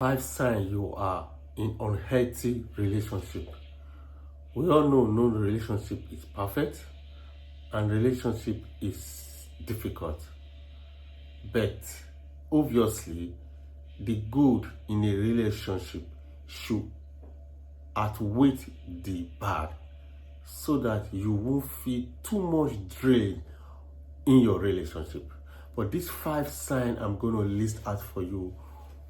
Five signs you are in unhealthy relationship. We all know no relationship is perfect and relationship is difficult. But obviously, the good in a relationship should outweigh the bad so that you won't feel too much drain in your relationship. But these five signs I'm going to list out for you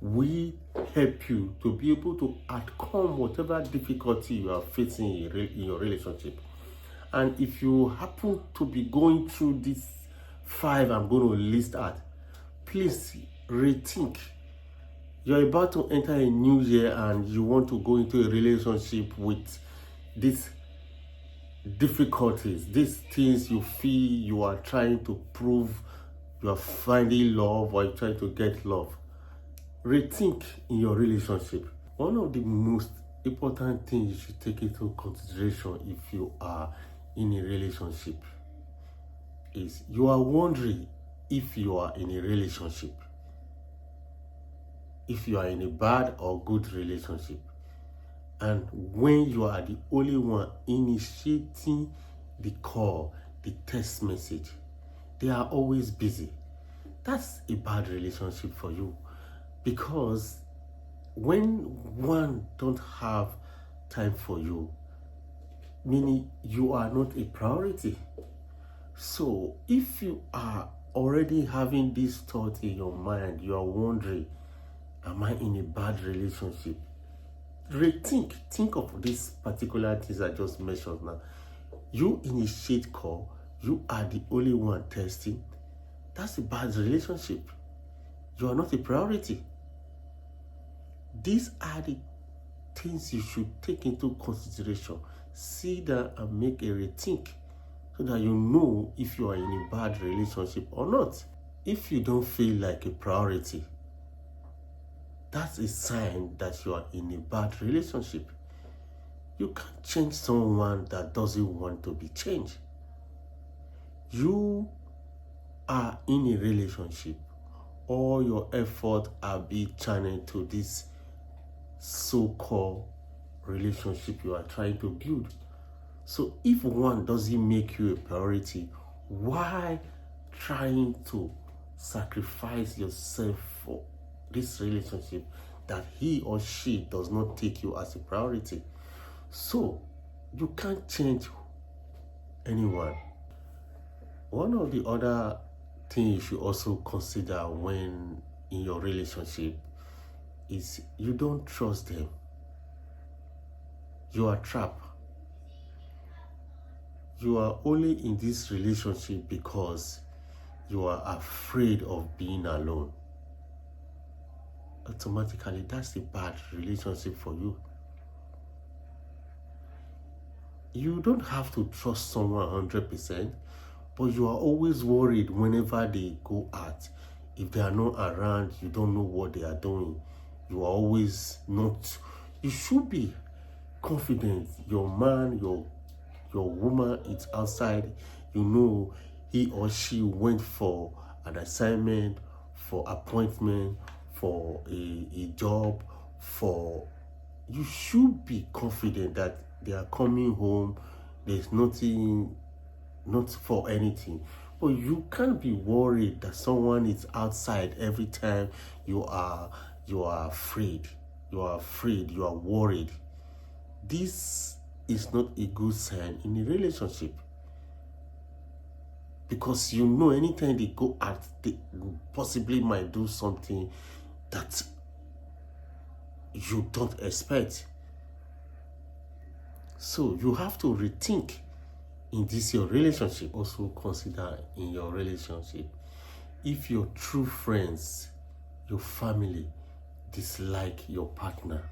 will help you to be able to overcome whatever difficulty you are facing in your relationship. And if you happen to be going through these five I'm going to list out, please rethink. You're about to enter a new year and you want to go into a relationship with these difficulties, these things you feel you are trying to prove you are finding love or you're trying to get love. Rethink in your relationship. One of the most important things you should take into consideration if you are in a relationship is you are wondering if you are in a relationship, if you are in a bad or good relationship. And when you are the only one initiating the call, the text message, they are always busy. That's a bad relationship for you, because when one don't have time for you, meaning you are not a priority. So if you are already having this thought in your mind, you are wondering, am I in a bad relationship? Think of these particular things I just mentioned now. You initiate call, you are the only one testing. That's a bad relationship. You are not a priority. These are the things you should take into consideration. See that and make a rethink so that you know if you are in a bad relationship or not. If you don't feel like a priority, that's a sign that you are in a bad relationship. You can't change someone that doesn't want to be changed. You are in a relationship. All your effort are being channeled to this so-called relationship you are trying to build. So if one doesn't make you a priority, why trying to sacrifice yourself for this relationship that he or she does not take you as a priority? So you can't change anyone. One of the other things you should also consider when in your relationship is you don't trust them. You are trapped. You are only in this relationship because you are afraid of being alone. Automatically, that's a bad relationship for you. You don't have to trust someone 100%, but you are always worried whenever they go out. If they are not around, you don't know what they are doing. You are always not. You should be confident. Your man, your woman is outside. You know he or she went for an assignment, for appointment, for a job, for you should be confident that they are coming home. There's nothing, not for anything. But you can't be worried that someone is outside every time you are afraid. You are afraid, you are worried. This is not a good sign in a relationship. Because you know anytime they go out, they possibly might do something that you don't expect. So you have to rethink in this your relationship. Also consider in your relationship if your true friends, your family dislike your partner.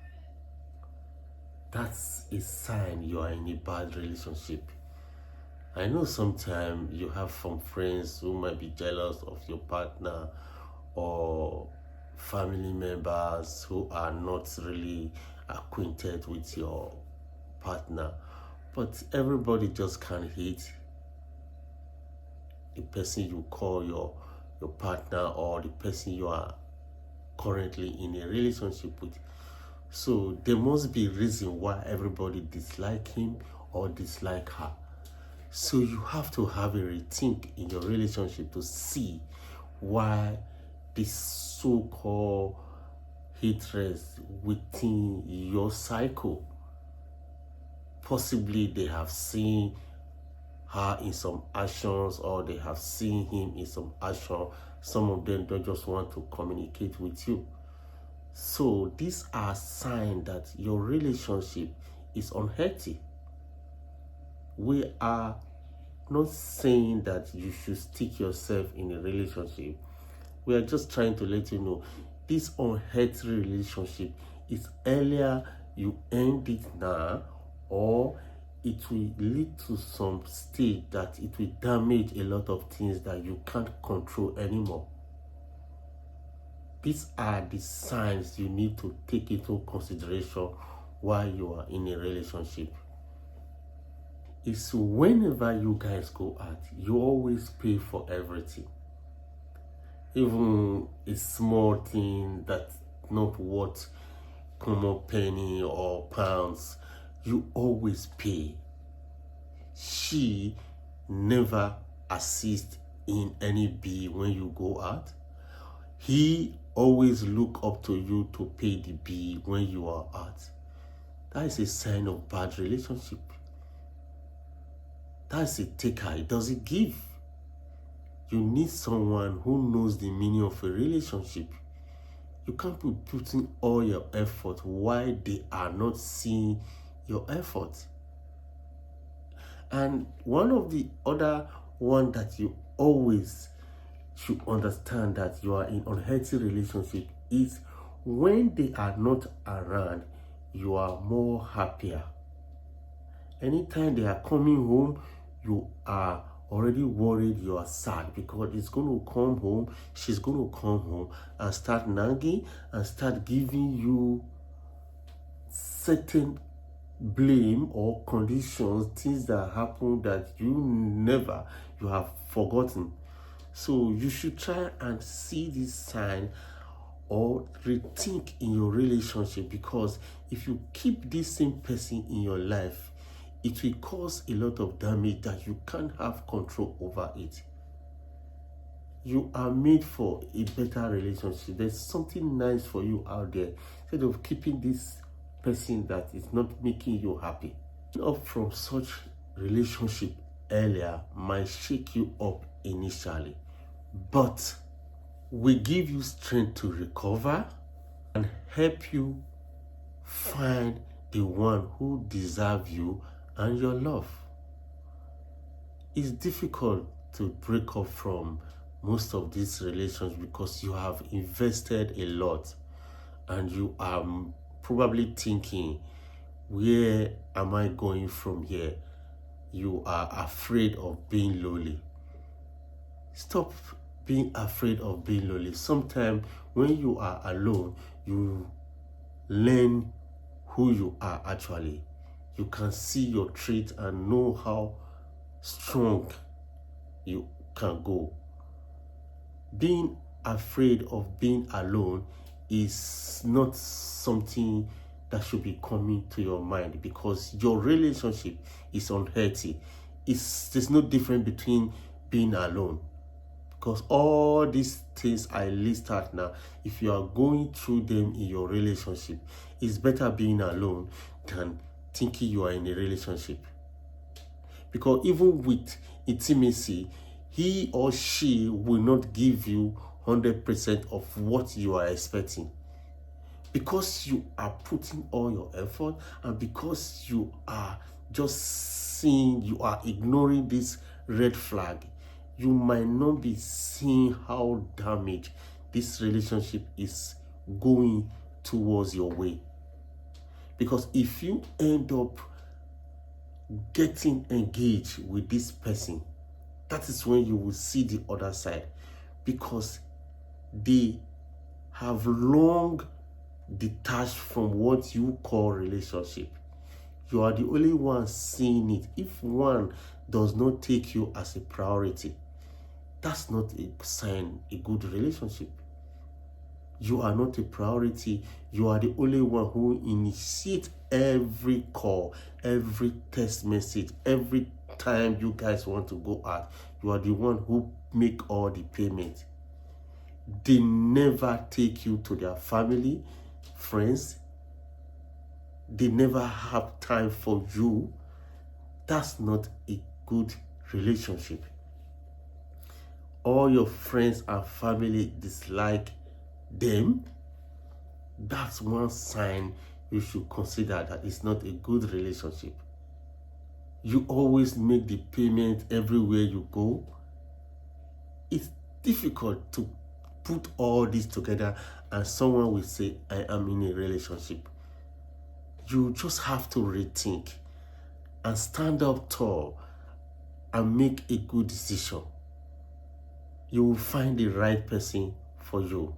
That's a sign you are in a bad relationship. I know sometimes you have some friends who might be jealous of your partner, or family members who are not really acquainted with your partner, but everybody just can't hate the person you call your partner or the person you are currently in a relationship with. So there must be a reason why everybody dislike him or dislike her. So you have to have a rethink in your relationship to see why this so-called hatred within your cycle. Possibly they have seen her in some actions, or they have seen him in some action. Some of them don't just want to communicate with you. So these are signs that your relationship is unhealthy. We are not saying that you should stick yourself in a relationship. We are just trying to let you know this unhealthy relationship is earlier you end it now, or it will lead to some state that it will damage a lot of things that you can't control anymore. These are the signs you need to take into consideration while you are in a relationship. It's whenever you guys go out, you always pay for everything. Even a small thing that's not worth common penny or pounds, you always pay. She never assists in any bill when you go out. He always look up to you to pay the bill when you are out. That is a sign of bad relationship. That's a taker. It doesn't give. You need someone who knows the meaning of a relationship. You can't be putting all your effort while they are not seeing your effort. And one of the other one that you always should understand that you are in unhealthy relationship is when they are not around, you are more happier. Anytime they are coming home, you are already worried, you are sad, because it's going to come home, she's going to come home and start nagging and start giving you certain blame or conditions, things that happen that you have forgotten. So you should try and see this sign or rethink in your relationship, because if you keep this same person in your life, it will cause a lot of damage that you can't have control over it. You are made for a better relationship. There's something nice for you out there, instead of keeping this person that is not making you happy. Up from such relationship earlier might shake you up initially, but we give you strength to recover and help you find the one who deserves you and your love. It's difficult to break up from most of these relations because you have invested a lot and you are probably thinking, where am I going from here? You are afraid of being lonely. Stop being afraid of being lonely. Sometimes when you are alone, you learn who you are actually. You can see your traits and know how strong you can go. Being afraid of being alone is not something that should be coming to your mind, because your relationship is unhealthy. There's no difference between being alone, because all these things I list out now, if you are going through them in your relationship, it's better being alone than thinking you are in a relationship. Because even with intimacy, he or she will not give you 100% of what you are expecting, because you are putting all your effort, and because you are just seeing, you are ignoring this red flag, you might not be seeing how damaged this relationship is going towards your way. Because if you end up getting engaged with this person, that is when you will see the other side, because they have long detached from what you call relationship. You are the only one seeing it. If one does not take you as a priority, that's not a sign a good relationship. You are not a priority. You are the only one who initiates every call, every text message, every time you guys want to go out. You are the one who make all the payments. They never take you to their family, friends. They never have time for you. That's not a good relationship. All your friends and family dislike them. That's one sign you should consider that it's not a good relationship. You always make the payment everywhere you go. It's difficult to put all this together and someone will say, I am in a relationship. You just have to rethink and stand up tall and make a good decision. You will find the right person for you.